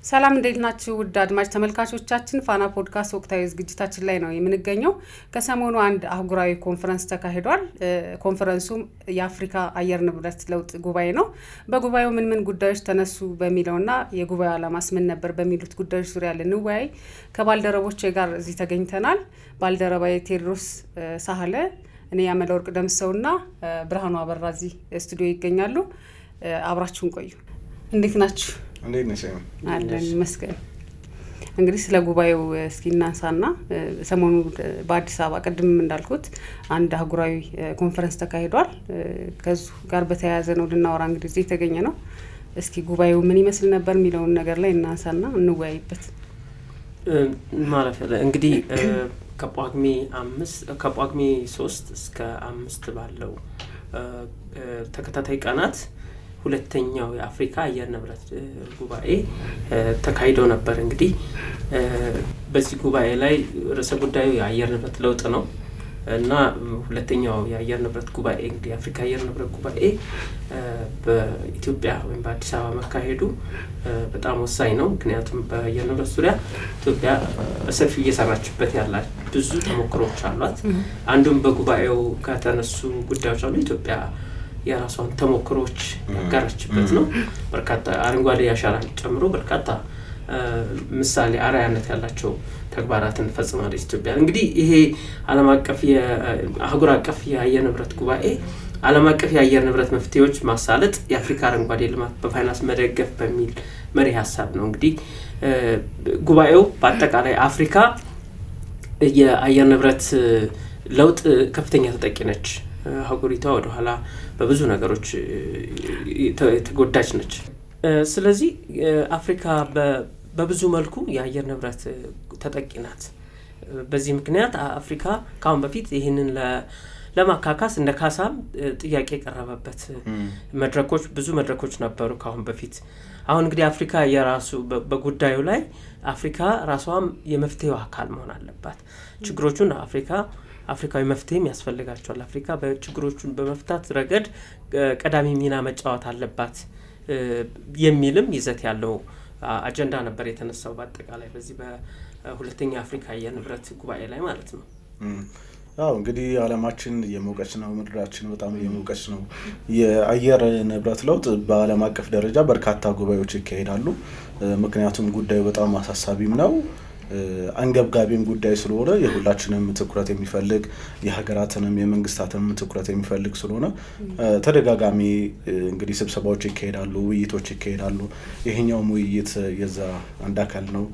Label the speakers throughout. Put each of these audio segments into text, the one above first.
Speaker 1: ሰላም እንዴት ናችሁ ውድ አድማጭ ተመልካቾቻችን ፋና ፖድካስት ወቅታዊ ዝግጅታችን ላይ ነው የምንገኘው። ከሰሞኑ አንድ አህጉራዊ ኮንፈረንስ ተካሂዷል። ኮንፈረንሱም የአፍሪካ አየር ንብረት ለውጥ ጉባኤ ነው። በጉባኤው ምን ጉዳዮች ተነሱ በሚለውና የጉባኤው ዓላማስ ምን ነበር በሚሉት ጉዳዮች ዙሪያ ልንወያይ ከባልደረቦቼ ጋር እዚህ ተገኝተናል። ባልደረባዬ ቴዎድሮስ ሳህለ፣ እኔ ያመለወርቅ ደምሰውና ብርሃኑ አበራ እዚህ ስቱዲዮ ይገኛሉ። አብራችሁን ቆዩ። እንዴት ናችሁ?
Speaker 2: እንዴት ነሽ?
Speaker 1: አለን ይመስገን። እንግዲህ ስለ ጉባኤው እስኪ እናንሳና ሰሞኑ በአዲስ አበባ ቅድም እንዳልኩት አንድ አህጉራዊ ኮንፈረንስ ተካሂዷል። ከዙ ጋር በተያያዘ ነው ልናወራ እንግዲህ እዚህ የተገኘ ነው። እስኪ ጉባኤው ምን ይመስል ነበር የሚለውን ነገር ላይ እናንሳና እንወያይበት።
Speaker 3: ማለት እንግዲህ ከጳጉሜ 3 እስከ 5 ባለው ተከታታይ ቀናት ሁለተኛው የአፍሪካ አየር ንብረት ጉባኤ ተካሂዶ ነበር። እንግዲህ በዚህ ጉባኤ ላይ ርዕሰ ጉዳዩ የአየር ንብረት ለውጥ ነው እና ሁለተኛው የአየር ንብረት ጉባኤ እንግዲህ የአፍሪካ አየር ንብረት ጉባኤ በኢትዮጵያ ወይም በአዲስ አበባ መካሄዱ በጣም ወሳኝ ነው። ምክንያቱም በአየር ንብረት ዙሪያ ኢትዮጵያ በሰፊው እየሰራችበት ያላት ብዙ ተሞክሮች አሏት። አንዱም በጉባኤው ከተነሱ ጉዳዮች አሉ ኢትዮጵያ የራሷን ተሞክሮች ያጋራችበት ነው። በርካታ አረንጓዴ አሻራን ጨምሮ በርካታ ምሳሌ አርአያነት ያላቸው ተግባራትን ፈጽማለች ኢትዮጵያ። እንግዲህ ይሄ አህጉር አቀፍ የአየር ንብረት ጉባኤ ዓለም አቀፍ የአየር ንብረት መፍትሄዎች ማሳለጥ የአፍሪካ አረንጓዴ ልማት በፋይናንስ መደገፍ በሚል መሪ ሀሳብ ነው። እንግዲህ ጉባኤው በአጠቃላይ አፍሪካ የአየር ንብረት ለውጥ ከፍተኛ ተጠቂ ነች። አህጉሪቷ ወደ ኋላ በብዙ ነገሮች የተጎዳች ነች። ስለዚህ አፍሪካ በብዙ መልኩ የአየር ንብረት ተጠቂ ናት። በዚህ ምክንያት አፍሪካ ከአሁን በፊት ይህንን ለማካካስ እንደ ካሳም ጥያቄ የቀረበበት ብዙ መድረኮች ነበሩ ከአሁን በፊት። አሁን እንግዲህ አፍሪካ የራሱ በጉዳዩ ላይ አፍሪካ ራሷም የመፍትሄው አካል መሆን አለባት። ችግሮቹን አፍሪካዊ መፍትሄም ያስፈልጋቸዋል። አፍሪካ በችግሮቹን በመፍታት ረገድ ቀዳሚ ሚና መጫወት አለባት የሚልም ይዘት ያለው አጀንዳ ነበር የተነሳው በአጠቃላይ በዚህ በሁለተኛ አፍሪካ አየር ንብረት ጉባኤ ላይ ማለት ነው።
Speaker 2: እንግዲህ ዓለማችን እየሞቀች ነው፣ ምድራችን በጣም እየሞቀች ነው። የአየር ንብረት ለውጥ በዓለም አቀፍ ደረጃ በርካታ ጉባኤዎች ይካሄዳሉ። ምክንያቱም ጉዳዩ በጣም አሳሳቢም ነው፣ አንገብጋቢም ጉዳይ ስለሆነ የሁላችንም ትኩረት የሚፈልግ የሀገራትንም የመንግስታትንም ትኩረት የሚፈልግ ስለሆነ ተደጋጋሚ እንግዲህ ስብሰባዎች ይካሄዳሉ፣ ውይይቶች ይካሄዳሉ። ይሄኛውም ውይይት የዛ አንድ አካል ነው።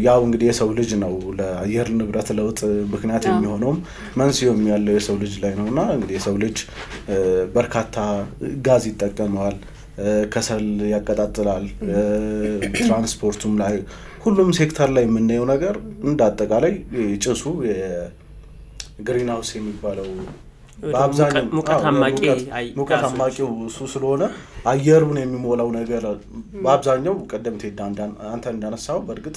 Speaker 2: ያው እንግዲህ የሰው ልጅ ነው ለአየር ንብረት ለውጥ ምክንያት የሚሆነውም መንስኤውም ያለው የሰው ልጅ ላይ ነውና እንግዲህ የሰው ልጅ በርካታ ጋዝ ይጠቀማል፣ ከሰል ያቀጣጥላል፣ ትራንስፖርቱም ላይ ሁሉም ሴክተር ላይ የምናየው ነገር እንዳጠቃላይ ጭሱ የግሪን ሃውስ የሚባለው በአብዛኛው ሙቀት አማቂው እሱ ስለሆነ አየሩን የሚሞላው ነገር በአብዛኛው ቀደምት አንተ እንዳነሳው በእርግጥ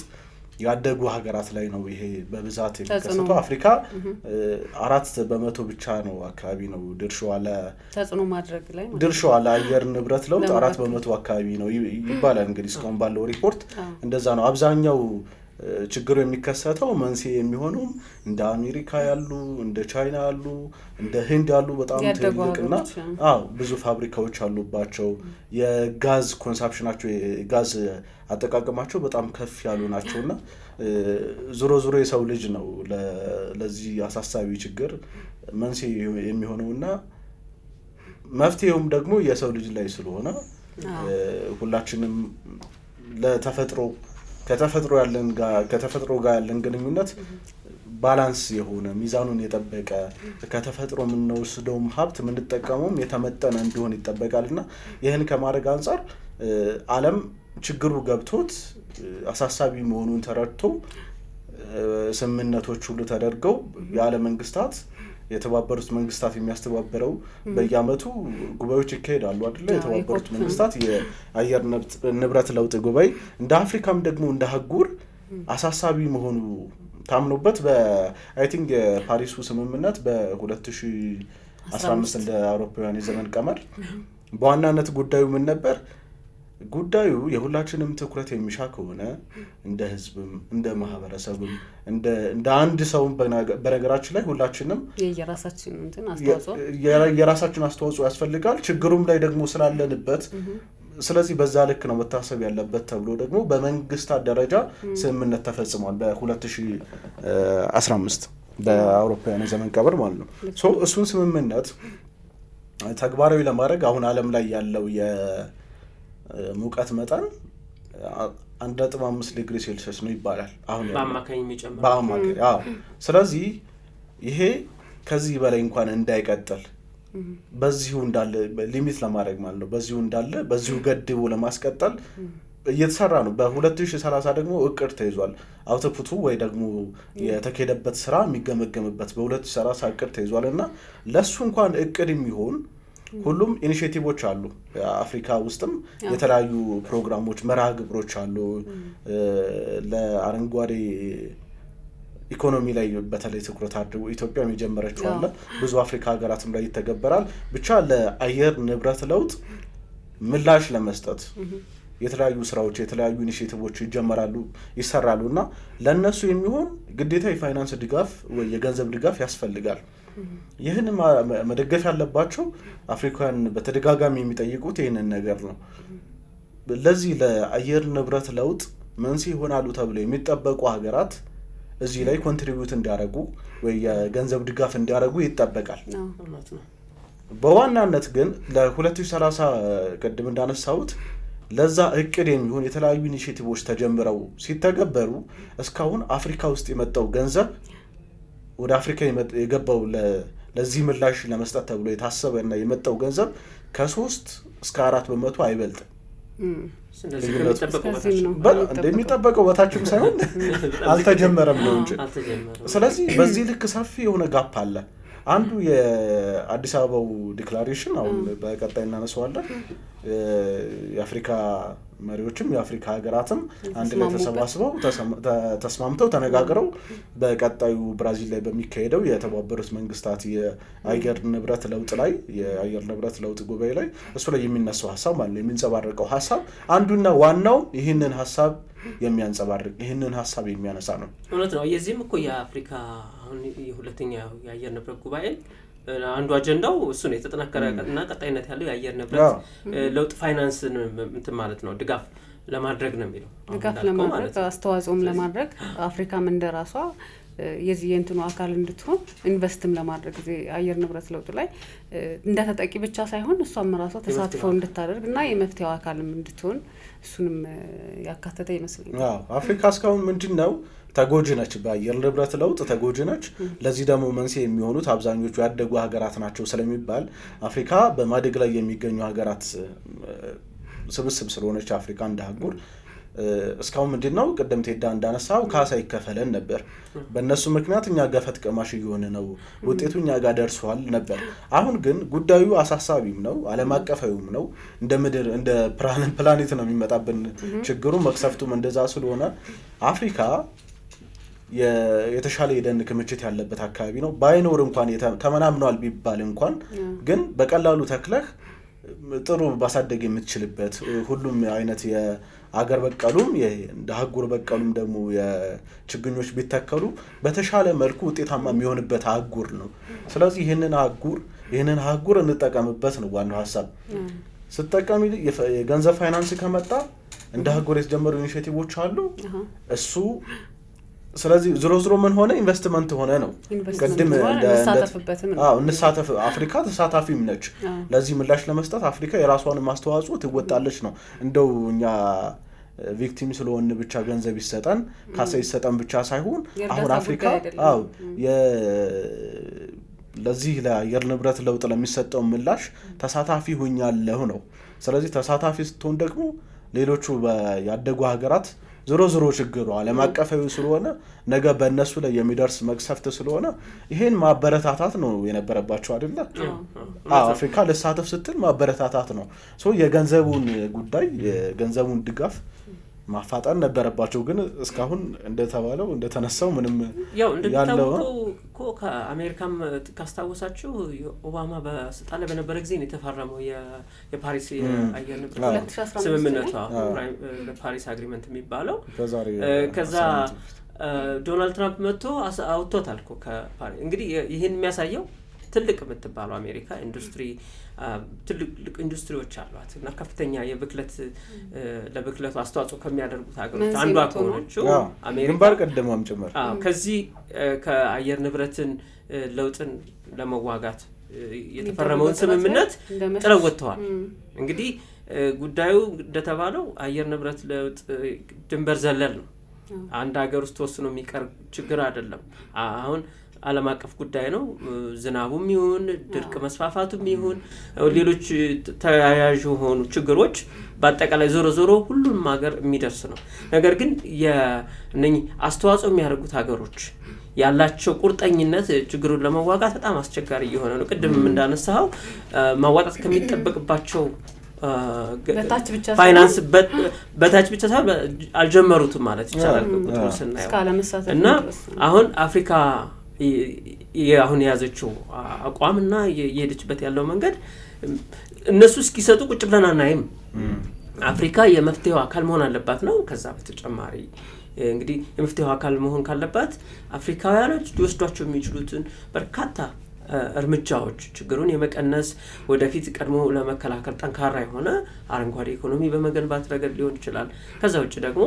Speaker 2: ያደጉ ሀገራት ላይ ነው ይሄ በብዛት የሚከሰተው። አፍሪካ 4% ብቻ ነው አካባቢ ነው ድርሻዋ
Speaker 1: ተጽዕኖ ማድረግ ላይ
Speaker 2: ድርሻዋ ለአየር ንብረት ለውጥ 4% አካባቢ ነው ይባላል። እንግዲህ እስካሁን ባለው ሪፖርት እንደዛ ነው። አብዛኛው ችግሩ የሚከሰተው መንስኤ የሚሆነው እንደ አሜሪካ ያሉ እንደ ቻይና ያሉ እንደ ህንድ ያሉ በጣም ትልቅና ብዙ ፋብሪካዎች አሉባቸው። የጋዝ ኮንሳምፕሽናቸው የጋዝ አጠቃቀማቸው በጣም ከፍ ያሉ ናቸውና ዞሮ የሰው ልጅ ነው ለዚህ አሳሳቢ ችግር መንስኤ የሚሆነውና መፍትሄውም ደግሞ የሰው ልጅ ላይ ስለሆነ ሁላችንም ከተፈጥሮ ጋር ያለን ግንኙነት ባላንስ የሆነ ሚዛኑን የጠበቀ ከተፈጥሮ የምንወስደውም ሀብት የምንጠቀመውም የተመጠነ እንዲሆን ይጠበቃልና ይህን ከማድረግ አንጻር ዓለም ችግሩ ገብቶት አሳሳቢ መሆኑን ተረድቶ ስምምነቶች ሁሉ ተደርገው የዓለም መንግስታት የተባበሩት መንግስታት የሚያስተባበረው በየአመቱ ጉባኤዎች ይካሄዳሉ አይደል? የተባበሩት መንግስታት የአየር ንብረት ለውጥ ጉባኤ እንደ አፍሪካም ደግሞ እንደ አህጉር አሳሳቢ መሆኑ ታምኖበት በአይ ቲንክ የፓሪሱ ስምምነት በ2015 እንደ አውሮፓውያን የዘመን ቀመር በዋናነት ጉዳዩ ምን ነበር? ጉዳዩ የሁላችንም ትኩረት የሚሻ ከሆነ እንደ ህዝብም እንደ ማህበረሰብም እንደ አንድ ሰው በነገራችን ላይ ሁላችንም የራሳችን አስተዋጽኦ ያስፈልጋል። ችግሩም ላይ ደግሞ ስላለንበት ስለዚህ በዛ ልክ ነው መታሰብ ያለበት ተብሎ ደግሞ በመንግስታት ደረጃ ስምምነት ተፈጽሟል በ2015 በአውሮፓውያን ዘመን ቀመር ማለት ነው። እሱን ስምምነት ተግባራዊ ለማድረግ አሁን ዓለም ላይ ያለው የሙቀት መጠን 1.5 ዲግሪ ሴልሺየስ ነው ይባላል አሁን
Speaker 3: በአማካኝ የሚጨምረው
Speaker 2: በአማካኝ። ስለዚህ ይሄ ከዚህ በላይ እንኳን እንዳይቀጥል በዚሁ እንዳለ ሊሚት ለማድረግ ማለት ነው በዚሁ ገድቦ ለማስቀጠል እየተሰራ ነው። በ2030 ደግሞ እቅድ ተይዟል። አውትፑቱ ወይ ደግሞ የተካሄደበት ስራ የሚገመገምበት በ2030 እቅድ ተይዟል እና ለሱ እንኳን እቅድ የሚሆን ሁሉም ኢኒሼቲቮች አሉ። አፍሪካ ውስጥም የተለያዩ ፕሮግራሞች መርሃ ግብሮች አሉ። ለአረንጓዴ ኢኮኖሚ ላይ በተለይ ትኩረት አድርጎ ኢትዮጵያ የጀመረችው አለ። ብዙ አፍሪካ ሀገራትም ላይ ይተገበራል። ብቻ ለአየር ንብረት ለውጥ ምላሽ ለመስጠት የተለያዩ ስራዎች የተለያዩ ኢኒሼቲቮች ይሰራሉ እና ለነሱ የሚሆን ግዴታ የፋይናንስ ድጋፍ ወይ የገንዘብ ድጋፍ ያስፈልጋል። ይህን መደገፍ ያለባቸው አፍሪካውያን በተደጋጋሚ የሚጠይቁት ይህንን ነገር ነው። ለዚህ ለአየር ንብረት ለውጥ መንስኤ ይሆናሉ ተብለው የሚጠበቁ ሀገራት እዚህ ላይ ኮንትሪቢዩት እንዲያደርጉ ወይ የገንዘብ ድጋፍ እንዲያደርጉ ይጠበቃል። በዋናነት ግን ለ2030 ቅድም እንዳነሳሁት ለዛ እቅድ የሚሆን የተለያዩ ኢኒሼቲቮች ተጀምረው ሲተገበሩ እስካሁን አፍሪካ ውስጥ የመጣው ገንዘብ ወደ አፍሪካ የገባው ለዚህ ምላሽ ለመስጠት ተብሎ የታሰበና የመጣው ገንዘብ ከ3 እስከ 4 በመቶ አይበልጥም። እንደሚጠበቀው በታችም ሳይሆን አልተጀመረም ነው እንጂ። ስለዚህ በዚህ ልክ ሰፊ የሆነ ጋፕ አለ። አንዱ የአዲስ አበባው ዲክላሬሽን አሁን በቀጣይ እናነሳዋለን። የአፍሪካ መሪዎችም የአፍሪካ ሀገራትም አንድ ላይ ተሰባስበው ተስማምተው ተነጋግረው በቀጣዩ ብራዚል ላይ በሚካሄደው የተባበሩት መንግስታት የአየር ንብረት ለውጥ ላይ የአየር ንብረት ለውጥ ጉባኤ ላይ እሱ ላይ የሚነሳው ሀሳብ ማለት ነው የሚንጸባረቀው ሀሳብ አንዱና ዋናው ይህንን ሀሳብ የሚያንጸባርቅ ይህንን ሀሳብ የሚያነሳ ነው።
Speaker 3: እውነት ነው። የዚህም እኮ የአፍሪካ አሁን የሁለተኛው የአየር ንብረት ጉባኤ አንዱ አጀንዳው እሱ ነው። የተጠናከረና ቀጣይነት ያለው የአየር ንብረት ለውጥ ፋይናንስን እንትን ማለት ነው ድጋፍ ለማድረግ ነው የሚለው።
Speaker 1: ድጋፍ ለማድረግ አስተዋጽኦም ለማድረግ አፍሪካም እንደራሷ የዚህ የእንትኑ አካል እንድትሆን ኢንቨስትም ለማድረግ አየር ንብረት ለውጥ ላይ እንደ ተጠቂ ብቻ ሳይሆን እሷም ራሷ ተሳትፎ እንድታደርግ እና የመፍትሄው አካልም እንድትሆን እሱንም ያካተተ ይመስለኛል።
Speaker 2: አፍሪካ እስካሁን ምንድነው ተጎጂ ነች፣ በአየር ንብረት ለውጥ ተጎጂ ነች። ለዚህ ደግሞ መንስኤ የሚሆኑት አብዛኞቹ ያደጉ ሀገራት ናቸው ስለሚባል አፍሪካ በማደግ ላይ የሚገኙ ሀገራት ስብስብ ስለሆነች አፍሪካ እንደ አህጉር እስካሁን ምንድነው ቅድም ቴዳ እንዳነሳው ካሳ ይከፈለን ነበር። በእነሱ ምክንያት እኛ ገፈት ቀማሽ እየሆነ ነው፣ ውጤቱ እኛ ጋር ደርሷል ነበር። አሁን ግን ጉዳዩ አሳሳቢም ነው፣ ዓለም አቀፋዊም ነው። እንደ ምድር እንደ ፕላኔት ነው የሚመጣብን ችግሩ መቅሰፍቱም እንደዛ ስለሆነ አፍሪካ የተሻለ የደን ክምችት ያለበት አካባቢ ነው። ባይኖር እንኳን ተመናምኗል ቢባል እንኳን ግን በቀላሉ ተክለህ ጥሩ ማሳደግ የምትችልበት ሁሉም አይነት የአገር በቀሉም እንደ አህጉር በቀሉም ደግሞ የችግኞች ቢተከሉ በተሻለ መልኩ ውጤታማ የሚሆንበት አህጉር ነው። ስለዚህ ይህንን አህጉር እንጠቀምበት ነው ዋናው ሀሳብ። ስትጠቀሚ የገንዘብ ፋይናንስ ከመጣ እንደ አህጉር የተጀመሩ ኢኒሼቲቮች አሉ እሱ ስለዚህ ዝሮ ምን ሆነ ኢንቨስትመንት ሆነ ነው። ቅድም እንሳተፍ አፍሪካ ተሳታፊም ነች። ለዚህ ምላሽ ለመስጠት አፍሪካ የራሷን ማስተዋጽኦ ትወጣለች ነው። እንደው እኛ ቪክቲም ስለሆነ ብቻ ገንዘብ ይሰጠን ካሳ ይሰጠን ብቻ ሳይሆን አሁን አፍሪካ ለዚህ ለአየር ንብረት ለውጥ ለሚሰጠው ምላሽ ተሳታፊ ሆኛለሁ ነው። ስለዚህ ተሳታፊ ስትሆን ደግሞ ሌሎቹ ያደጉ ሀገራት ዞሮ ችግሩ ዓለም አቀፋዊ ስለሆነ ነገ በእነሱ ላይ የሚደርስ መቅሰፍት ስለሆነ ይሄን ማበረታታት ነው የነበረባቸው አይደለ? አፍሪካ ለሳተፍ ስትል ማበረታታት ነው። የገንዘቡን ጉዳይ የገንዘቡን ድጋፍ ማፋጣን ነበረባቸው። ግን እስካሁን እንደተባለው እንደተነሳው ምንም
Speaker 3: ያው እንደምታውቀው እኮ ከአሜሪካም ካስታወሳችሁ ኦባማ በስልጣን ላይ በነበረ ጊዜ ነው የተፈረመው የፓሪስ የአየር ንብረት ስምምነቱ ፓሪስ አግሪመንት የሚባለው። ከዛ ዶናልድ ትራምፕ መጥቶ አውጥቶታል እኮ ከፓሪስ። እንግዲህ ይህን የሚያሳየው ትልቅ የምትባለው አሜሪካ ኢንዱስትሪ ትልቅ ኢንዱስትሪዎች አሏት እና ከፍተኛ ለብክለቱ አስተዋጽኦ ከሚያደርጉት ሀገሮች አንዷ ከሆነችው አሜሪካ
Speaker 2: ግንባር ቀደማም ጭምር
Speaker 3: ከዚህ ከአየር ንብረትን ለውጥን ለመዋጋት የተፈረመውን ስምምነት ጥለው ወጥተዋል። እንግዲህ ጉዳዩ እንደተባለው አየር ንብረት ለውጥ ድንበር ዘለል ነው። አንድ ሀገር ውስጥ ተወስኖ የሚቀር ችግር አይደለም። አሁን ዓለም አቀፍ ጉዳይ ነው። ዝናቡም ይሁን ድርቅ መስፋፋቱም ይሁን ሌሎች ተያያዥ የሆኑ ችግሮች በአጠቃላይ ዞሮ ሁሉንም ሀገር የሚደርስ ነው። ነገር ግን እነኚህ አስተዋጽኦ የሚያደርጉት ሀገሮች ያላቸው ቁርጠኝነት ችግሩን ለመዋጋት በጣም አስቸጋሪ እየሆነ ነው። ቅድም እንዳነሳኸው ማዋጣት ከሚጠበቅባቸው ፋይናንስ በታች ብቻ ሳይሆን አልጀመሩትም ማለት ይቻላል ቁጥሩ ስናየው እና አሁን አፍሪካ አሁን የያዘችው አቋምና የሄደችበት ያለው መንገድ እነሱ እስኪሰጡ ቁጭ ብለን አናይም። አፍሪካ የመፍትሄው አካል መሆን አለባት ነው። ከዛ በተጨማሪ እንግዲህ የመፍትሄው አካል መሆን ካለባት አፍሪካውያኖች ሊወስዷቸው የሚችሉትን በርካታ እርምጃዎች ችግሩን የመቀነስ ወደፊት ቀድሞ ለመከላከል ጠንካራ የሆነ አረንጓዴ ኢኮኖሚ በመገንባት ረገድ ሊሆን ይችላል። ከዛ ውጭ ደግሞ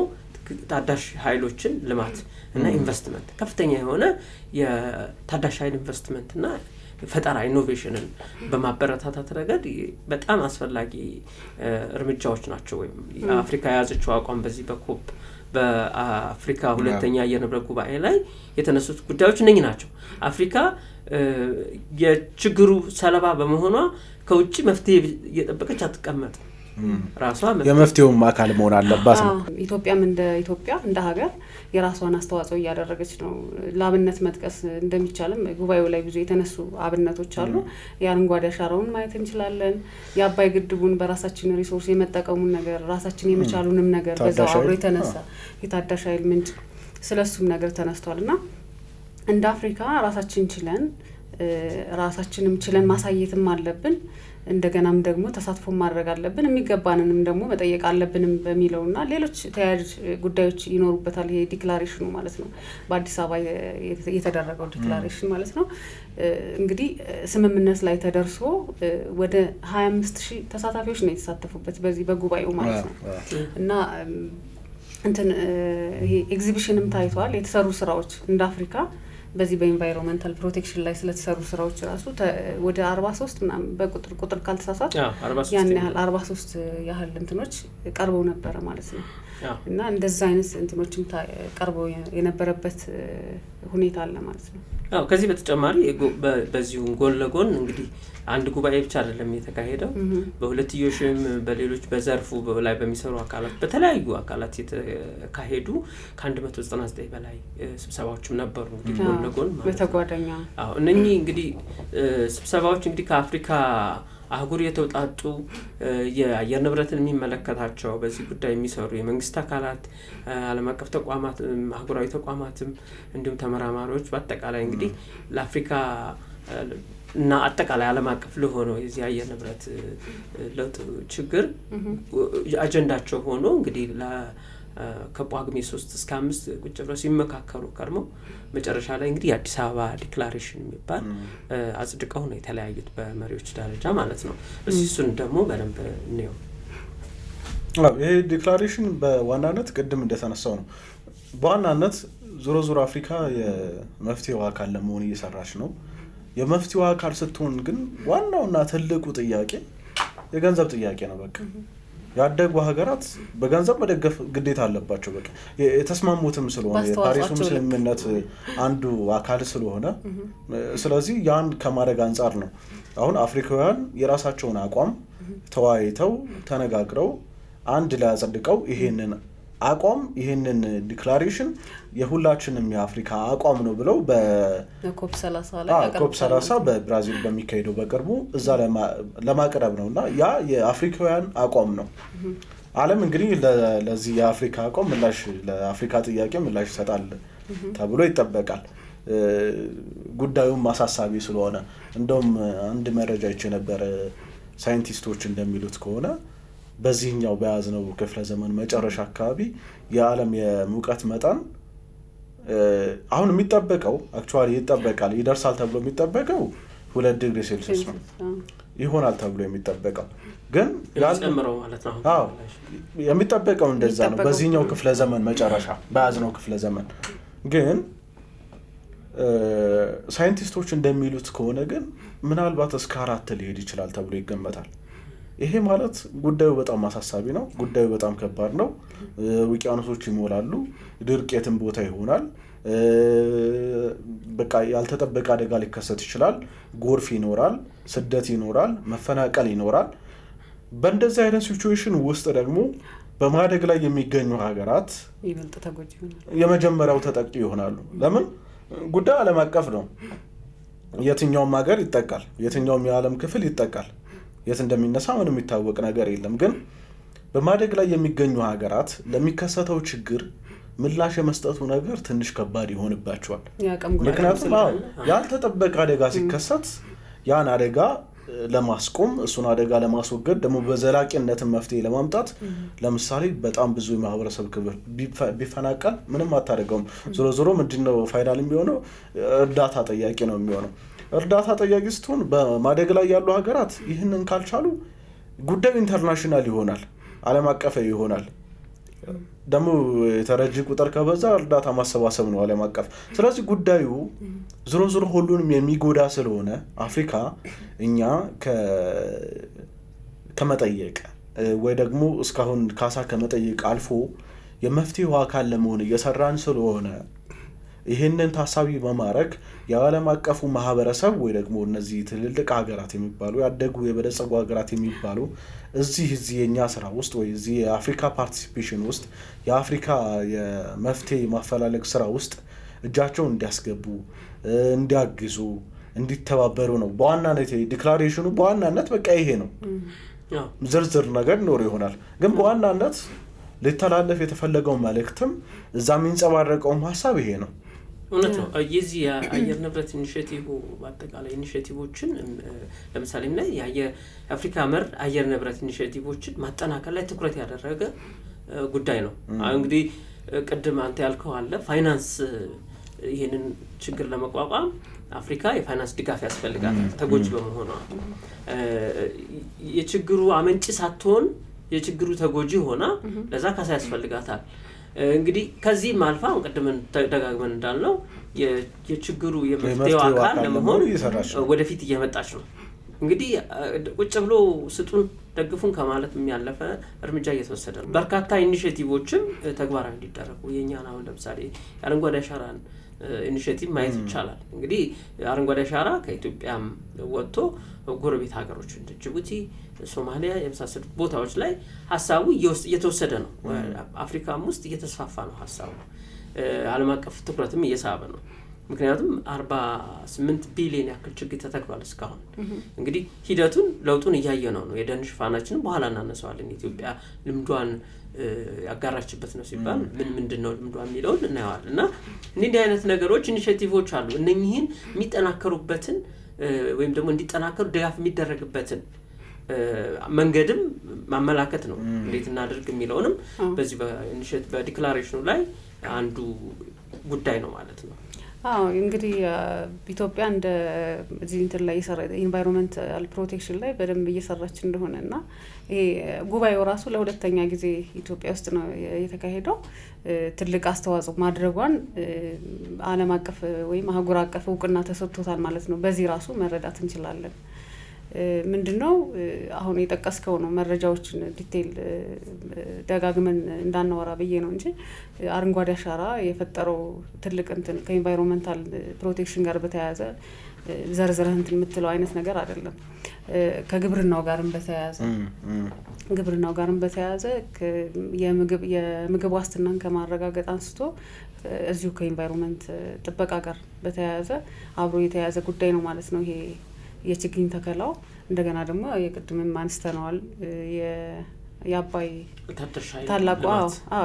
Speaker 3: ታዳሽ ኃይሎችን ልማት እና ኢንቨስትመንት ከፍተኛ የሆነ የታዳሽ ኃይል ኢንቨስትመንት እና ፈጠራ ኢኖቬሽንን በማበረታታት ረገድ በጣም አስፈላጊ እርምጃዎች ናቸው። ወይም አፍሪካ የያዘችው አቋም በዚህ በአፍሪካ ሁለተኛ አየር ንብረት ጉባኤ ላይ የተነሱት ጉዳዮች እነኚህ ናቸው። አፍሪካ የችግሩ ሰለባ በመሆኗ ከውጭ መፍትሄ እየጠበቀች አትቀመጥም። ራሷ
Speaker 2: የመፍትሄውም አካል መሆን አለባት ነው።
Speaker 1: ኢትዮጵያም እንደ ሀገር የራሷን አስተዋጽኦ እያደረገች ነው። ለአብነት መጥቀስ እንደሚቻልም ጉባኤው ላይ ብዙ የተነሱ አብነቶች አሉ። የአረንጓዴ አሻራውን ማየት እንችላለን። የአባይ ግድቡን በራሳችን ሪሶርስ የመጠቀሙን ነገር ራሳችን የመቻሉንም ነገር በዛው አብሮ የተነሳ የታዳሽ ኃይል ምንጭ ስለሱም ነገር ተነስቷልና እንደ አፍሪካ ራሳችንም ችለን ማሳየትም አለብን። እንደገናም ደግሞ ተሳትፎ ማድረግ አለብን። የሚገባንንም ደግሞ መጠየቅ አለብንም በሚለውና ሌሎች ተያያዥ ጉዳዮች ይኖሩበታል። ይሄ ዲክላሬሽኑ ማለት ነው፣ በአዲስ አበባ የተደረገው ዲክላሬሽን ማለት ነው። እንግዲህ ስምምነት ላይ ተደርሶ ወደ 25,000 ተሳታፊዎች ነው የተሳተፉበት በዚህ በጉባኤው ማለት ነው እና ይሄ ኤግዚቢሽንም ታይቷል። የተሰሩ ስራዎች እንደ አፍሪካ በዚህ በኢንቫይሮንመንታል ፕሮቴክሽን ላይ ስለተሰሩ ስራዎች ራሱ ወደ 43 ምናምን በቁጥር ካልተሳሳት ያን ያህል 43 ያህል እንትኖች ቀርበው ነበረ ማለት ነው እና እንደዛ አይነት እንትኖችም ቀርበው የነበረበት ሁኔታ አለ ማለት ነው።
Speaker 3: ከዚህ በተጨማሪ በዚሁ ጎን ለጎን እንግዲህ አንድ ጉባኤ ብቻ አይደለም የተካሄደው። በሁለትዮሽም በሌሎች በዘርፉ ላይ በሚሰሩ አካላት በተለያዩ አካላት የተካሄዱ ከ199 በላይ ስብሰባዎችም ነበሩ። እንግዲህ ጎን ለጎን
Speaker 1: በተጓዳኛ
Speaker 3: እነኚህ እንግዲህ ስብሰባዎች እንግዲህ ከአፍሪካ አህጉር የተውጣጡ የአየር ንብረትን የሚመለከታቸው በዚህ ጉዳይ የሚሰሩ የመንግስት አካላት፣ ዓለም አቀፍ ተቋማት፣ አህጉራዊ ተቋማትም እንዲሁም ተመራማሪዎች በአጠቃላይ እንግዲህ ለአፍሪካ እና አጠቃላይ ዓለም አቀፍ ለሆነው የዚህ አየር ንብረት ለውጥ ችግር አጀንዳቸው ሆኖ እንግዲህ ከጳጉሜ 3 እስከ 5 ቁጭ ብለው ሲመካከሩ ከርመው መጨረሻ ላይ እንግዲህ የአዲስ አበባ ዲክላሬሽን የሚባል አጽድቀው ነው የተለያዩት በመሪዎች ደረጃ ማለት ነው። እሱን ደግሞ በደንብ እንየው።
Speaker 2: ይሄ ዲክላሬሽን በዋናነት ቅድም እንደተነሳው ነው። በዋናነት ዞሮ አፍሪካ የመፍትሄው አካል ለመሆን እየሰራች ነው። የመፍትሄው አካል ስትሆን ግን ዋናውና ትልቁ ጥያቄ የገንዘብ ጥያቄ ነው። በቃ ያደጉ ሀገራት በገንዘብ መደገፍ ግዴታ አለባቸው። በቃ የተስማሙትም ስለሆነ የፓሪሱም ስምምነት አንዱ አካል ስለሆነ ስለዚህ ያን ከማድረግ አንጻር ነው አሁን አፍሪካውያን የራሳቸውን አቋም ተወያይተው ተነጋግረው አንድ ላይ አጸድቀው ይሄንን አቋም ይሄንን ዲክላሬሽን የሁላችንም የአፍሪካ አቋም ነው ብለው
Speaker 1: በኮፕ
Speaker 2: 30 በብራዚል በሚካሄደው በቅርቡ እዛ ለማቅረብ ነውና ያ የአፍሪካውያን አቋም ነው። ዓለም እንግዲህ ለዚህ የአፍሪካ አቋም ምላሽ ለአፍሪካ ጥያቄ ምላሽ ይሰጣል ተብሎ ይጠበቃል። ጉዳዩም አሳሳቢ ስለሆነ እንደውም አንድ መረጃ ይቼ ነበር። ሳይንቲስቶች እንደሚሉት ከሆነ በዚህኛው በያዝነው ክፍለ ዘመን መጨረሻ አካባቢ የዓለም የሙቀት መጠን አሁን የሚጠበቀው አክቹዋሊ ይጠበቃል ይደርሳል ተብሎ የሚጠበቀው 2 ዲግሪ ሴልሲየስ ነው ይሆናል ተብሎ የሚጠበቀው ግን
Speaker 3: ያልጨምረው ማለት ነው።
Speaker 2: አዎ የሚጠበቀው እንደዛ ነው በዚህኛው ክፍለ ዘመን መጨረሻ በያዝነው ክፍለ ዘመን። ግን ሳይንቲስቶች እንደሚሉት ከሆነ ግን ምናልባት እስከ 4 ሊሄድ ይችላል ተብሎ ይገመታል። ይሄ ማለት ጉዳዩ በጣም አሳሳቢ ነው። ጉዳዩ በጣም ከባድ ነው። ውቅያኖሶች ይሞላሉ፣ ድርቅ የትም ቦታ ይሆናል። በቃ ያልተጠበቀ አደጋ ሊከሰት ይችላል። ጎርፍ ይኖራል፣ ስደት ይኖራል፣ መፈናቀል ይኖራል። በእንደዚህ አይነት ሲቹዌሽን ውስጥ ደግሞ በማደግ ላይ የሚገኙ ሀገራት
Speaker 1: ይበልጥ ተጎጂ ይሆናሉ፣
Speaker 2: የመጀመሪያው ተጠቂ ይሆናሉ። ለምን? ጉዳዩ ዓለም አቀፍ ነው። የትኛውም ሀገር ይጠቃል፣ የትኛውም የዓለም ክፍል ይጠቃል። የት እንደሚነሳ ምንም የሚታወቅ ነገር የለም። ግን በማደግ ላይ የሚገኙ ሀገራት ለሚከሰተው ችግር ምላሽ የመስጠቱ ነገር ትንሽ ከባድ ይሆንባቸዋል። ምክንያቱም ያልተጠበቀ አደጋ ሲከሰት ያን አደጋ ለማስቆም እሱን አደጋ ለማስወገድ ደግሞ በዘላቂነት መፍትሄ ለማምጣት ለምሳሌ በጣም ብዙ የማህበረሰብ ክፍል ቢፈናቀል ምንም አታደርገውም። ዞሮ ዞሮ ምንድነው ፋይናል የሚሆነው? እርዳታ ጠያቂ ነው የሚሆነው። እርዳታ ጠያቂ ስትሆን በማደግ ላይ ያሉ ሀገራት ይህንን ካልቻሉ ጉዳዩ ኢንተርናሽናል ይሆናል፣ ዓለም አቀፋዊ ይሆናል። ደግሞ የተረጂ ቁጥር ከበዛ እርዳታ ማሰባሰብ ነው ዓለም አቀፍ። ስለዚህ ጉዳዩ ዞሮ ዞሮ ሁሉንም የሚጎዳ ስለሆነ አፍሪካ እኛ ከመጠየቅ ወይ ደግሞ እስካሁን ካሳ ከመጠየቅ አልፎ የመፍትሄው አካል ለመሆን እየሰራን ስለሆነ ይህንን ታሳቢ በማድረግ የዓለም አቀፉ ማህበረሰብ ወይ ደግሞ እነዚህ ትልልቅ ሀገራት የሚባሉ ያደጉ የበለጸጉ ሀገራት የሚባሉ እዚህ የኛ ስራ ውስጥ ወይ እዚህ የአፍሪካ ፓርቲሲፔሽን ውስጥ የአፍሪካ የመፍትሄ ማፈላለግ ስራ ውስጥ እጃቸውን እንዲያስገቡ፣ እንዲያግዙ፣ እንዲተባበሩ ነው በዋናነት ዲክላሬሽኑ። በዋናነት በቃ ይሄ ነው። ዝርዝር ነገር ኖር ይሆናል፣ ግን በዋናነት ሊተላለፍ የተፈለገው መልእክትም እዛ የሚንጸባረቀውም ሀሳብ ይሄ ነው።
Speaker 3: እውነት ነው። የዚህ የአየር ንብረት ኢኒሼቲቭ በአጠቃላይ ኢኒሼቲቮችን ለምሳሌ እና የአፍሪካ መር አየር ንብረት ኢኒሼቲቮችን ማጠናከር ላይ ትኩረት ያደረገ ጉዳይ ነው። እንግዲህ ቅድም አንተ ያልከው አለ ፋይናንስ፣ ይህንን ችግር ለመቋቋም አፍሪካ የፋይናንስ ድጋፍ ያስፈልጋታል። ተጎጂ በመሆኗ የችግሩ አመንጭ ሳትሆን የችግሩ ተጎጂ ሆና ለዛ ካሳ ያስፈልጋታል። እንግዲህ ከዚህም አልፋ ቅድምን ተደጋግመን እንዳልነው የችግሩ የመፍትሄው አካል ለመሆን ወደፊት እየመጣች ነው። እንግዲህ ቁጭ ብሎ ስጡን ደግፉን ከማለት የሚያለፈ እርምጃ እየተወሰደ ነው። በርካታ ኢኒሼቲቮችም ተግባራዊ እንዲደረጉ የኛን አሁን ለምሳሌ የአረንጓዴ አሻራን ኢኒሼቲቭ ማየት ይቻላል። እንግዲህ አረንጓዴ አሻራ ከኢትዮጵያም ወጥቶ ጎረቤት ሀገሮች እንደ ጅቡቲ፣ ሶማሊያ የመሳሰሉ ቦታዎች ላይ ሀሳቡ እየተወሰደ ነው። አፍሪካም ውስጥ እየተስፋፋ ነው ሀሳቡ። ዓለም አቀፍ ትኩረትም እየሳበ ነው። ምክንያቱም 48 ቢሊዮን ያክል ችግኝ ተተክሏል እስካሁን። እንግዲህ ሂደቱን ለውጡን እያየ ነው። የደን ሽፋናችንን በኋላ እናነሳዋለን። ኢትዮጵያ ልምዷን ያጋራችበት ነው ሲባል ምንድን ነው ልምዷ የሚለውን እናየዋለን። እና እንዲህ አይነት ነገሮች ኢኒሼቲቮች አሉ። እነኚህን የሚጠናከሩበትን ወይም ደግሞ እንዲጠናከሩ ድጋፍ የሚደረግበትን መንገድም ማመላከት ነው። እንዴት እናድርግ የሚለውንም በዚህ በዲክላሬሽኑ ላይ አንዱ ጉዳይ ነው ማለት ነው።
Speaker 1: አዎ እንግዲህ ኢትዮጵያ እንደ እዚህ እንትን ላይ ኢንቫይሮንመንታል ፕሮቴክሽን ላይ በደንብ እየሰራች እንደሆነና ይሄ ጉባኤው ራሱ ለሁለተኛ ጊዜ ኢትዮጵያ ውስጥ ነው የተካሄደው። ትልቅ አስተዋጽኦ ማድረጓን ዓለም አቀፍ ወይም አህጉር አቀፍ እውቅና ተሰጥቶታል ማለት ነው። በዚህ ራሱ መረዳት እንችላለን። ምንድነው አሁን የጠቀስከው ነው መረጃዎችን ዲቴል ደጋግመን እንዳናወራ ብዬ ነው እንጂ አረንጓዴ አሻራ የፈጠረው ትልቅ እንትን ከኢንቫይሮንመንታል ፕሮቴክሽን ጋር በተያያዘ ዘርዝረህ እንትን የምትለው አይነት ነገር አይደለም። ከግብርናው ጋርም በተያያዘ የምግብ ዋስትናን ከማረጋገጥ አንስቶ እዚሁ ከኢንቫይሮንመንት ጥበቃ ጋር በተያያዘ አብሮ የተያያዘ ጉዳይ ነው ማለት ነው ይሄ የችግኝ ተከላው። እንደገና ደግሞ የቅድምም አንስተነዋል የአባይ ታላቁ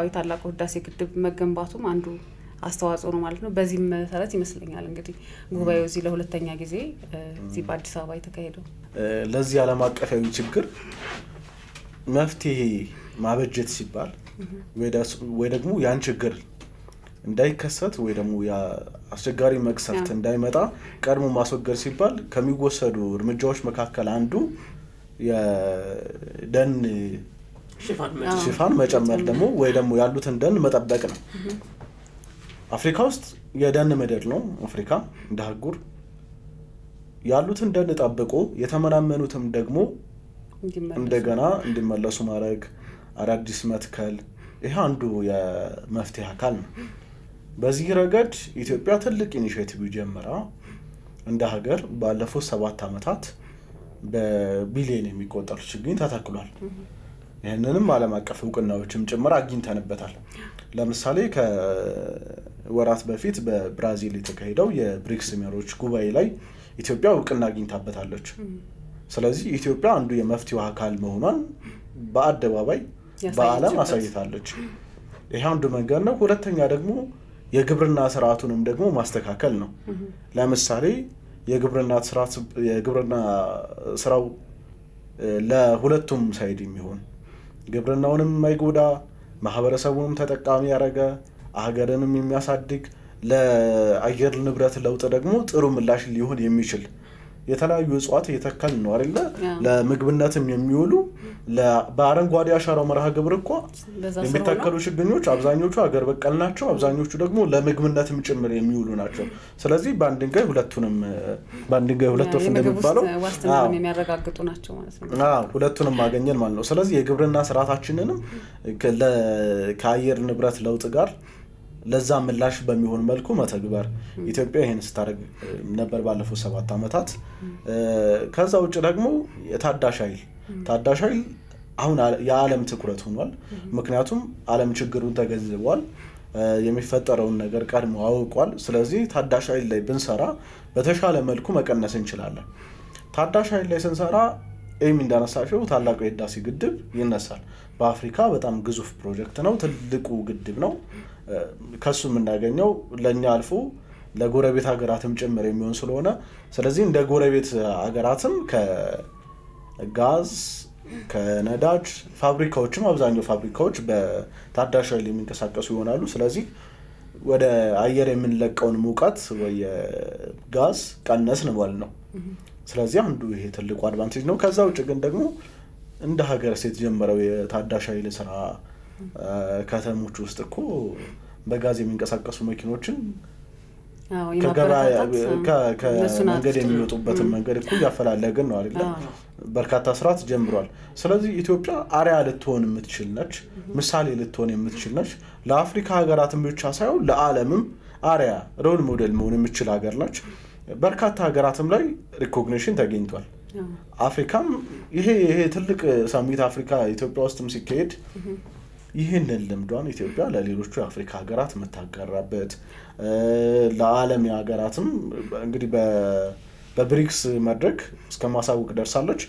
Speaker 1: የታላቁ ህዳሴ ግድብ መገንባቱም አንዱ አስተዋጽኦ ነው ማለት ነው። በዚህም መሰረት ይመስለኛል እንግዲህ ጉባኤው እዚህ ለሁለተኛ ጊዜ እዚህ በአዲስ አበባ የተካሄደው።
Speaker 2: ለዚህ ዓለም አቀፋዊ ችግር መፍትሄ ማበጀት ሲባል ወይ ደግሞ ያን ችግር እንዳይከሰት ወይ ደግሞ አስቸጋሪ መቅሰፍት እንዳይመጣ ቀድሞ ማስወገድ ሲባል ከሚወሰዱ እርምጃዎች መካከል አንዱ የደን ሽፋን መጨመር ደግሞ ወይ ደግሞ ያሉትን ደን መጠበቅ ነው። አፍሪካ ውስጥ የደን ምድር ነው። አፍሪካ እንደ አህጉር ያሉትን ደን ጠብቆ የተመናመኑትም ደግሞ እንደገና እንዲመለሱ ማድረግ፣ አዳዲስ መትከል፣ ይሄ አንዱ የመፍትሄ አካል ነው። በዚህ ረገድ ኢትዮጵያ ትልቅ ኢኒሼቲቭ ጀምራ እንደ ሀገር ባለፉት 7 ዓመታት በቢሊዮን የሚቆጠር ችግኝ ተተክሏል። ይህንንም ዓለም አቀፍ እውቅናዎችም ጭምር አግኝተንበታል። ለምሳሌ ከወራት በፊት በብራዚል የተካሄደው የብሪክስ መሪዎች ጉባኤ ላይ ኢትዮጵያ እውቅና አግኝታበታለች። ስለዚህ ኢትዮጵያ አንዱ የመፍትሄው አካል መሆኗን በአደባባይ በዓለም አሳይታለች። ይሄ አንዱ መንገድ ነው። ሁለተኛ ደግሞ የግብርና ስርዓቱንም ደግሞ ማስተካከል ነው። ለምሳሌ የግብርና ስራው ለሁለቱም ሳይድ የሚሆን ግብርናውንም የማይጎዳ ማህበረሰቡንም ተጠቃሚ ያደረገ ሀገርንም የሚያሳድግ ለአየር ንብረት ለውጥ ደግሞ ጥሩ ምላሽ ሊሆን የሚችል የተለያዩ እጽዋት እየተከልን ነው አይደለ? ለምግብነትም የሚውሉ በአረንጓዴ አሻራው መርሃ ግብር እኮ የሚተከሉ ችግኞች አብዛኞቹ ሀገር በቀል ናቸው። አብዛኞቹ ደግሞ ለምግብነትም ጭምር የሚውሉ ናቸው። ስለዚህ በአንድ ድንጋይ ሁለት ወፍ እንደሚባለው
Speaker 1: ዋስትናን የሚያረጋግጡ ናቸው ማለት ነው።
Speaker 2: ሁለቱንም ማገኘን ማለት ነው። ስለዚህ የግብርና ስርዓታችንንም ከአየር ንብረት ለውጥ ጋር ለዛ ምላሽ በሚሆን መልኩ መተግበር ኢትዮጵያ ይሄን ስታደርግ ነበር ባለፉት 7 ዓመታት። ከዛ ውጭ ደግሞ የታዳሽ ኃይል አሁን የዓለም ትኩረት ሆኗል። ምክንያቱም ዓለም ችግሩን ተገንዝቧል፣ የሚፈጠረውን ነገር ቀድሞ አውቋል። ስለዚህ ታዳሽ ኃይል ላይ ብንሰራ በተሻለ መልኩ መቀነስ እንችላለን። ታዳሽ ኃይል ላይ ስንሰራ እንዳነሳሽው ታላቁ የህዳሴ ግድብ ይነሳል። በአፍሪካ በጣም ግዙፍ ፕሮጀክት ነው፣ ትልቁ ግድብ ነው። ከሱ የምናገኘው ለኛ አልፎ ለጎረቤት ሀገራትም ጭምር የሚሆን ስለሆነ ስለዚህ እንደ ጎረቤት ሀገራትም ከጋዝ ከነዳጅ ፋብሪካዎችም አብዛኛው ፋብሪካዎች በታዳሽ ኃይል የሚንቀሳቀሱ ይሆናሉ። ስለዚህ ወደ አየር የምንለቀውን ሙቀት ወይ ጋዝ ቀነስን ማለት ነው። ስለዚህ አንዱ ይሄ ትልቁ አድቫንቴጅ ነው። ከዛ ውጭ ግን ደግሞ እንደ ሀገር የተጀመረው የታዳሽ ኃይል ስራ ከተሞች ውስጥ እኮ በጋዝ የሚንቀሳቀሱ መኪኖችን ከመንገድ የሚወጡበትን መንገድ እኮ እያፈላለግን ነው አይደል? በርካታ ስራ ተጀምሯል። ስለዚህ ኢትዮጵያ አርያ ልትሆን የምትችል ነች፣ ምሳሌ ልትሆን የምትችል ነች። ለአፍሪካ ሀገራትም ብቻ ሳይሆን ለዓለምም አርያ ሮል ሞዴል መሆን የምትችል ሀገር ነች። በርካታ ሀገራትም ላይ ሪኮግኒሽን ተገኝቷል። አፍሪካም ይሄ ትልቅ ሳሚት አፍሪካ ኢትዮጵያ ውስጥም ሲካሄድ ይህንን ልምዷን ኢትዮጵያ ለሌሎቹ የአፍሪካ ሀገራት የምታጋራበት ለዓለም የሀገራትም እንግዲህ በብሪክስ መድረክ እስከ ማሳወቅ ደርሳለች።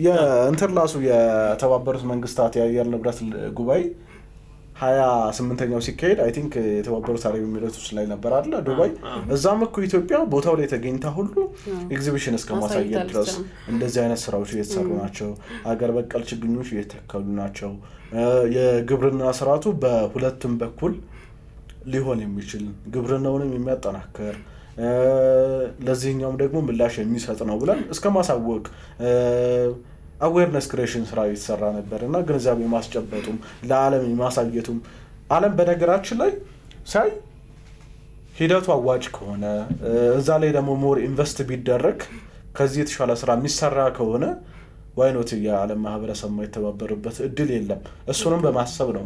Speaker 2: የኢንተርላሱ የተባበሩት መንግስታት የአየር ንብረት ጉባኤ 28ኛው ሲካሄድ አይ ቲንክ የተባበሩት አረብ ኤሚሬቶች ላይ ነበር አይደል? ዱባይ። እዛም እኮ ኢትዮጵያ ቦታው ላይ ተገኝታ ሁሉ ኤግዚቢሽን እስከ ማሳየት ድረስ እንደዚህ አይነት ስራዎች እየተሰሩ ናቸው። ሀገር በቀል ችግኞች እየተከሉ ናቸው። የግብርና ስርዓቱ በሁለቱም በኩል ሊሆን የሚችል ግብርናውንም የሚያጠናክር ለዚህኛውም ደግሞ ምላሽ የሚሰጥ ነው ብለን እስከ ማሳወቅ አዌርነስ ክሬሽን ስራ የተሰራ ነበር እና ግንዛቤ ማስጨበጡም ለዓለም ማሳየቱም ዓለም በነገራችን ላይ ሳይ ሂደቱ አዋጭ ከሆነ እዛ ላይ ደግሞ ሞር ኢንቨስት ቢደረግ ከዚህ የተሻለ ስራ የሚሰራ ከሆነ ዋይኖት የዓለም ማህበረሰብ የማይተባበርበት እድል የለም። እሱንም በማሰብ ነው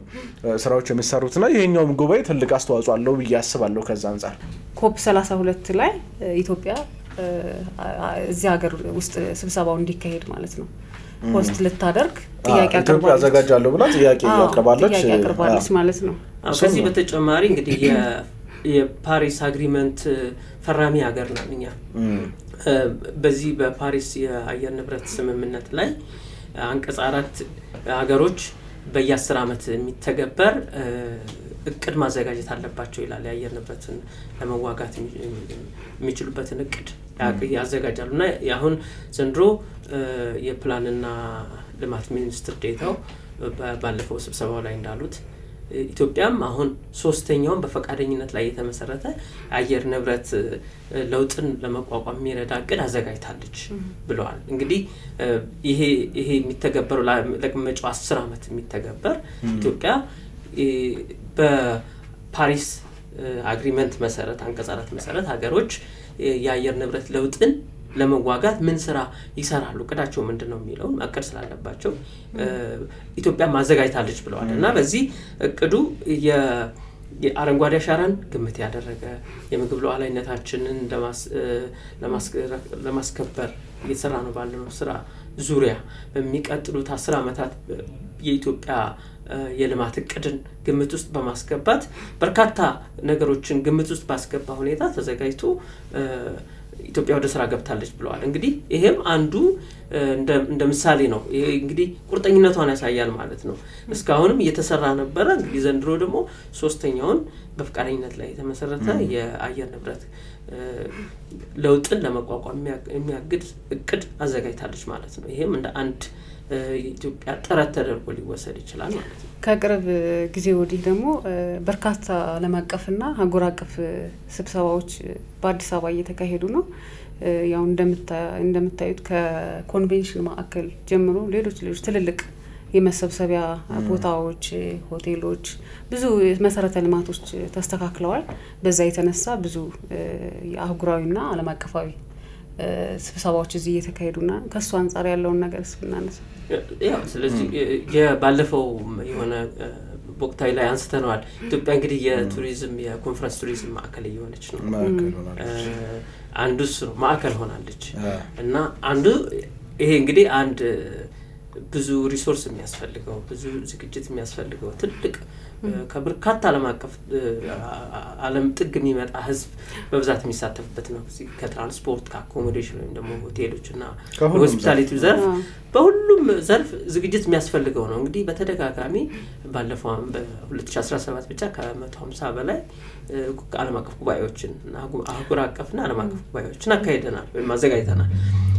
Speaker 2: ስራዎች የሚሰሩትና ይሄኛውም ጉባኤ ትልቅ አስተዋጽኦ አለው ብዬ አስባለሁ። ከዛ አንፃር
Speaker 1: ኮፕ 32 ላይ ኢትዮጵያ እዚህ ሀገር ውስጥ ስብሰባው እንዲካሄድ ማለት ነው ሆስት ልታደርግ ጥያቄ
Speaker 2: ኢትዮጵያ አዘጋጃለሁ ብላ ጥያቄ ያቀርባለች
Speaker 1: ማለት ነው።
Speaker 3: ከዚህ በተጨማሪ እንግዲህ የፓሪስ አግሪመንት ፈራሚ ሀገር ናት። እኛ በዚህ በፓሪስ የአየር ንብረት ስምምነት ላይ አንቀጽ 4 ሀገሮች በየ10 ዓመት የሚተገበር እቅድ ማዘጋጀት አለባቸው ይላል። የአየር ንብረትን ለመዋጋት የሚችሉበትን እቅድ ያዘጋጃሉ። እና አሁን ዘንድሮ የፕላንና ልማት ሚኒስትር ዴታው ባለፈው ስብሰባው ላይ እንዳሉት ኢትዮጵያም አሁን 3ኛውን በፈቃደኝነት ላይ የተመሰረተ አየር ንብረት ለውጥን ለመቋቋም የሚረዳ እቅድ አዘጋጅታለች ብለዋል። እንግዲህ ይሄ የሚተገበረው ለመጪው 10 ዓመት የሚተገበር ኢትዮጵያ በፓሪስ አግሪመንት መሰረት አንቀጽ 4 መሰረት ሀገሮች የአየር ንብረት ለውጥን ለመዋጋት ምን ስራ ይሰራሉ፣ እቅዳቸው ምንድነው የሚለው ማቀድ ስላለባቸው ኢትዮጵያ ማዘጋጅታለች ብለዋል። እና በዚህ እቅዱ የአረንጓዴ አሻራን ግምት ያደረገ የምግብ ሉዓላዊነታችንን ለማስከበር እየተሰራ ነው ባለው ስራ ዙሪያ በሚቀጥሉት 10 ዓመታት የኢትዮጵያ የልማት እቅድን ግምት ውስጥ በማስገባት በርካታ ነገሮችን ግምት ውስጥ ባስገባ ሁኔታ ተዘጋጅቶ ኢትዮጵያ ወደ ስራ ገብታለች ብለዋል። እንግዲህ ይሄም አንዱ እንደ ምሳሌ ነው። ይሄ እንግዲህ ቁርጠኝነቷን ያሳያል ማለት ነው። እስካሁንም እየተሰራ ነበረ። እንግዲህ ዘንድሮ ደግሞ 3ኛውን በፍቃደኝነት ላይ የተመሰረተ የአየር ንብረት ለውጥን ለመቋቋም የሚያግድ እቅድ አዘጋጅታለች ማለት ነው። ይሄም እንደ አንድ የኢትዮጵያ ጥረት ተደርጎ ሊወሰድ ይችላል ማለት ነው።
Speaker 1: ከቅርብ ጊዜ ወዲህ ደግሞ በርካታ ዓለም አቀፍና አህጉር አቀፍ ስብሰባዎች በአዲስ አበባ እየተካሄዱ ነው። ያው እንደምታዩት ከኮንቬንሽን ማዕከል ጀምሮ ሌሎች ትልልቅ የመሰብሰቢያ ቦታዎች፣ ሆቴሎች፣ ብዙ መሰረተ ልማቶች ተስተካክለዋል። በዛ የተነሳ ብዙ የአህጉራዊና ዓለም አቀፋዊ ስብሰባዎች እዚህ እየተካሄዱና ከሱ አንፃር ያለውን ነገር ስናነሳ
Speaker 3: ያው ስለዚህ የባለፈው የሆነ ወቅታዊ ላይ አንስተነዋል። ኢትዮጵያ እንግዲህ የቱሪዝም የኮንፈረንስ ቱሪዝም ማዕከል እየሆነች ነው። አንዱ እሱ ነው፣ ማዕከል ሆናለች። እና አንዱ ይሄ እንግዲህ አንድ ብዙ ሪሶርስ የሚያስፈልገው ብዙ ዝግጅት የሚያስፈልገው ትልቅ ከበርካታ ዓለም አቀፍ ዓለም ጥግ የሚመጣ ህዝብ በብዛት የሚሳተፍበት ነው። ከትራንስፖርት ከአኮሞዴሽን ወይም ደግሞ ሆቴሎች እና ሆስፒታሊቲ ዘርፍ በሁሉም ዘርፍ ዝግጅት የሚያስፈልገው ነው። እንግዲህ በተደጋጋሚ ባለፈው በ2017 ብቻ ከ150 በላይ ዓለም አቀፍ ጉባኤዎችን እና አህጉር አቀፍና ዓለም አቀፍ ጉባኤዎችን አካሂደናል ወይም አዘጋጅተናል።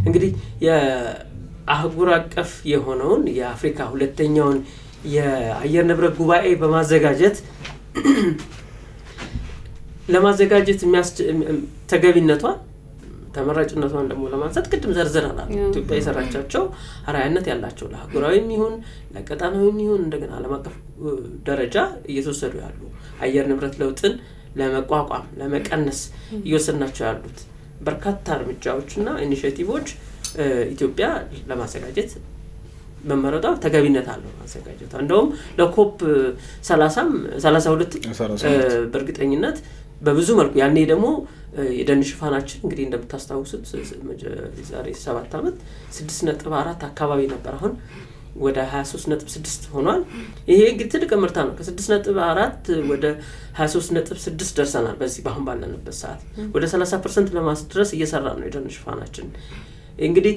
Speaker 3: እንግዲህ የአህጉር አቀፍ የሆነውን የአፍሪካ 2ኛውን የአየር ንብረት ጉባኤ ለማዘጋጀት ተገቢነቷን ተመራጭነቷን ደግሞ ለማንሳት ቅድም ዘርዝረናል። ኢትዮጵያ የሰራቻቸው አርአያነት ያላቸው ለአህጉራዊም ይሁን ለቀጣናዊም ይሁን እንደገና ዓለም አቀፍ ደረጃ እየተወሰዱ ያሉ አየር ንብረት ለውጥን ለመቋቋም ለመቀነስ እየወሰድናቸው ያሉት በርካታ እርምጃዎችና ኢኒሼቲቮች ኢትዮጵያ ለማዘጋጀት መመረጧ ተገቢነት አለው። ማዘጋጀቷ እንደውም ለኮፕ 32 በእርግጠኝነት በብዙ መልኩ ያኔ ደግሞ የደን ሽፋናችን እንግዲህ እንደምታስታውሱት ዛሬ 7 ዓመት 6.4 አካባቢ ነበር። አሁን ወደ 23.6 ሆኗል። ይሄ እንግዲህ ትልቅ ምርታ ነው። ከ6.4 ወደ 23.6 ደርሰናል። በዚህ በአሁን ባለንበት ሰዓት ወደ 30% ለማስድረስ እየሰራ ነው የደን ሽፋናችን። እንግዲህ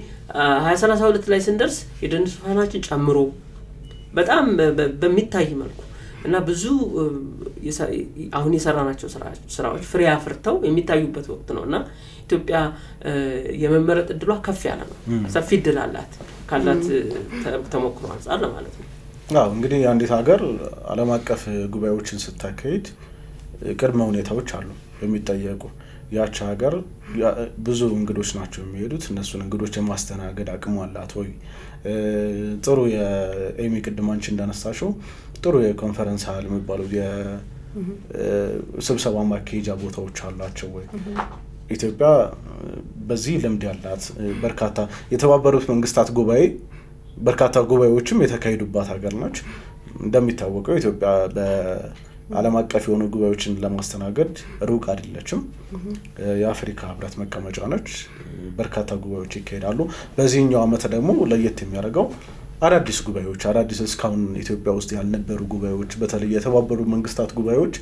Speaker 3: 2032 ላይ ስንደርስ የደን ሽፋናችን ጨምሮ በጣም በሚታይ መልኩ እና ብዙ አሁን የሰራናቸው ስራዎች ፍሬ አፍርተው የሚታዩበት ወቅት ነው እና ኢትዮጵያ የመመረጥ እድሏ ከፍ ያለ ነው። ሰፊ እድል አላት ካላት ተሞክሮ አንፃር ማለት ነው።
Speaker 2: አዎ እንግዲህ አንዲት ሀገር ዓለም አቀፍ ጉባኤዎችን ስታካሂድ ቅድመ ሁኔታዎች አሉ የሚጠየቁ። ያቺ ሀገር ብዙ እንግዶች ናቸው የሚሄዱት። እነሱን እንግዶች የማስተናገድ አቅሙ አላት ወይ? ጥሩ የኤሚ ቅድም አንቺ እንዳነሳሽው ጥሩ የኮንፈረንስ ሀል የሚባሉ የስብሰባ ማካሄጃ ቦታዎች አሏቸው ወይ? ኢትዮጵያ በዚህ ልምድ ያላት በርካታ የተባበሩት መንግስታት ጉባኤ በርካታ ጉባኤዎችም የተካሄዱባት ሀገር ነች። እንደሚታወቀው ኢትዮጵያ ዓለም አቀፍ የሆኑ ጉባኤዎችን ለማስተናገድ ሩቅ አይደለችም። የአፍሪካ ህብረት መቀመጫ ነች። በርካታ ጉባኤዎች ይካሄዳሉ። በዚህኛው ዓመት ደግሞ ለየት የሚያደርገው አዳዲስ ጉባኤዎች እስካሁን ኢትዮጵያ ውስጥ ያልነበሩ ጉባኤዎች በተለይ የተባበሩ መንግስታት ጉባኤዎች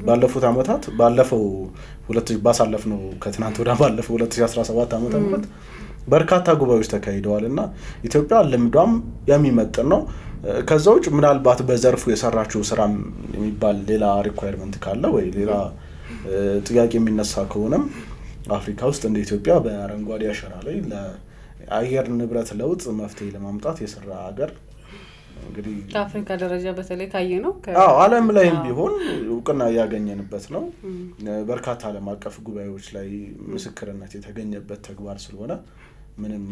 Speaker 2: ባለፉት ዓመታት ባሳለፍነው ከትናንት ወዲያ ባለፈው 2017 ዓመተ ምህረት በርካታ ጉባኤዎች ተካሂደዋል እና ኢትዮጵያ ልምዷም የሚመጥን ነው። ከዛ ውጭ ምናልባት በዘርፉ የሰራችው ስራም የሚባል ሌላ ሪኳየርመንት ካለ ወይ ሌላ ጥያቄ የሚነሳ ከሆነም አፍሪካ ውስጥ እንደ ኢትዮጵያ በአረንጓዴ አሻራ ላይ ለአየር ንብረት ለውጥ መፍትሄ ለማምጣት የሰራ ሀገር እንግዲህ
Speaker 1: ከአፍሪካ ደረጃ በተለይ ካየ ነው
Speaker 2: ዓለም ላይም ቢሆን እውቅና ያገኘንበት ነው። በርካታ ዓለም አቀፍ ጉባኤዎች ላይ ምስክርነት የተገኘበት ተግባር ስለሆነ ምንም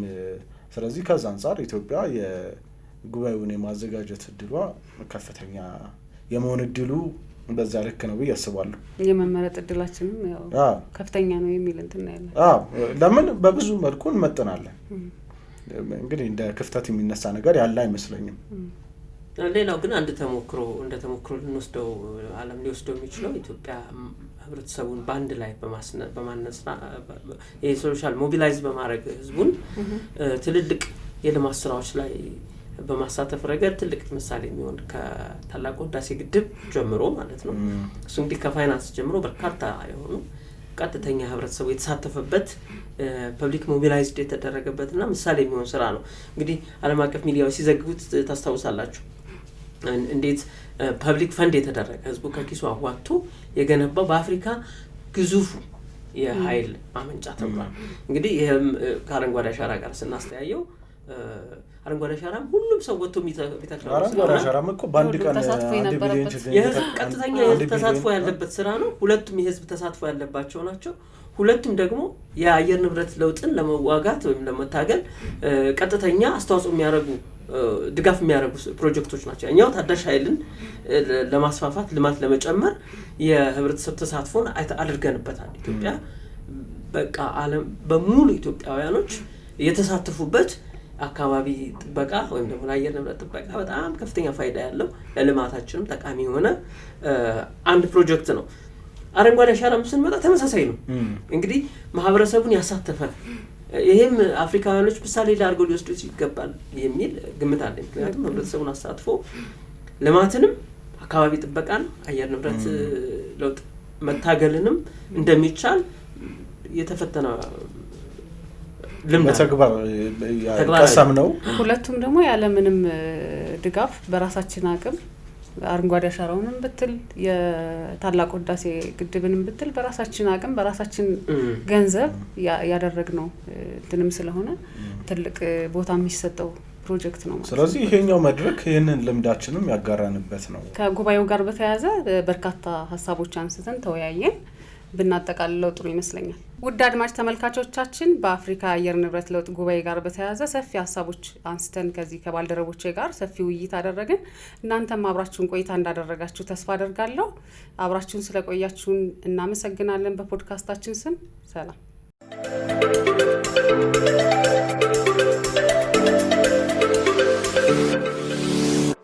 Speaker 2: ስለዚህ ከዛ አንፃር ኢትዮጵያ የጉባኤውን የማዘጋጀት እድሏ ከፍተኛ የመሆን እድሉ በዛ ልክ ነው ብዬ አስባለሁ።
Speaker 1: የመመረጥ እድላችንም ያው ከፍተኛ ነው የሚል እንትን ያለ
Speaker 2: ለምን በብዙ መልኩ እንመጥናለን። እንግዲህ እንደ ክፍተት የሚነሳ ነገር ያለ አይመስለኝም።
Speaker 3: ሌላው ግን እንደ ተሞክሮ ልንወስደው ዓለም ሊወስደው የሚችለው ኢትዮጵያ ህብረተሰቡን ባንድ ላይ በማነጽና የሶሻል ሞቢላይዝ በማድረግ ህዝቡን ትልልቅ የልማት ስራዎች ላይ በማሳተፍ ረገድ ትልቅ ምሳሌ የሚሆን ከታላቁ ህዳሴ ግድብ ጀምሮ ማለት ነው። እሱ እንግዲህ ከፋይናንስ ጀምሮ በርካታ የሆኑ ቀጥተኛ ህብረተሰቡ የተሳተፈበት ፐብሊክ ሞቢላይዝድ የተደረገበትና ምሳሌ የሚሆን ስራ ነው። እንግዲህ ዓለም አቀፍ ሚዲያዎች ሲዘግቡት ታስታውሳላችሁ እንዴት ፐብሊክ ፈንድ የተደረገ ህዝቡ ከኪሱ አዋጥቶ የገነባው በአፍሪካ ግዙፉ የኃይል ማመንጫ ተብሏል። እንግዲህ ይህም ከአረንጓዴ አሻራ ጋር ስናስተያየው አረንጓዴ አሻራም ሁሉም ሰው ወጥቶ የሚተክለው
Speaker 2: አረንጓዴ አሻራም እኮ ባንድ ቀን
Speaker 3: ቀጥተኛ የህዝብ ተሳትፎ ያለበት ስራ ነው። ሁለቱም የህዝብ ተሳትፎ ያለባቸው ናቸው። ሁለቱም ደግሞ የአየር ንብረት ለውጥን ለመዋጋት ወይም ለመታገል ቀጥተኛ አስተዋጽኦ የሚያደርጉ ድጋፍ የሚያደርጉ ፕሮጀክቶች ናቸው። እኛው ታዳሽ ኃይልን ለማስፋፋት ልማት ለመጨመር የህብረተሰብ ተሳትፎን አድርገንበታል። ኢትዮጵያ በቃ ዓለም በሙሉ ኢትዮጵያውያኖች የተሳተፉበት አካባቢ ጥበቃ ወይም ደግሞ ለአየር ንብረት ጥበቃ በጣም ከፍተኛ ፋይዳ ያለው ለልማታችንም ጠቃሚ የሆነ አንድ ፕሮጀክት ነው። አረንጓዴ አሻራም ስንመጣ ተመሳሳይ ነው። እንግዲህ ማህበረሰቡን ያሳተፈ ይሄም አፍሪካውያኖች ምሳሌ ላድርገው ሊወስዱት ይገባል የሚል ግምት አለ። ምክንያቱም ህብረተሰቡን አሳትፎ ልማትንም አካባቢ ጥበቃን አየር ንብረት ለውጥ መታገልንም እንደሚቻል የተፈተነ
Speaker 2: በተግባር ቀሰም ነው።
Speaker 1: ሁለቱም ደግሞ ያለምንም ድጋፍ በራሳችን አቅም አረንጓዴ አሻራውንም ብትል የታላቁ ህዳሴ ግድብንም ብትል በራሳችን አቅም በራሳችን ገንዘብ ያደረግነው እንትንም ስለሆነ ትልቅ ቦታ የሚሰጠው ፕሮጀክት ነው ማለት።
Speaker 2: ስለዚህ ይሄኛው መድረክ ይሄንን ልምዳችንም ያጋራንበት ነው።
Speaker 1: ከጉባኤው ጋር በተያያዘ በርካታ ሀሳቦች አንስተን ተወያየን። ብናጠቃልለው ጥሩ ይመስለኛል። ውድ አድማጭ ተመልካቾቻችን በአፍሪካ አየር ንብረት ለውጥ ጉባኤ ጋር በተያያዘ ሰፊ ሀሳቦች አንስተን ከዚህ ከባልደረቦቼ ጋር ሰፊ ውይይት አደረግን። እናንተም አብራችሁን ቆይታ እንዳደረጋችሁ ተስፋ አደርጋለሁ። አብራችሁን ስለቆያችሁን እናመሰግናለን። በፖድካስታችን ስም ሰላም።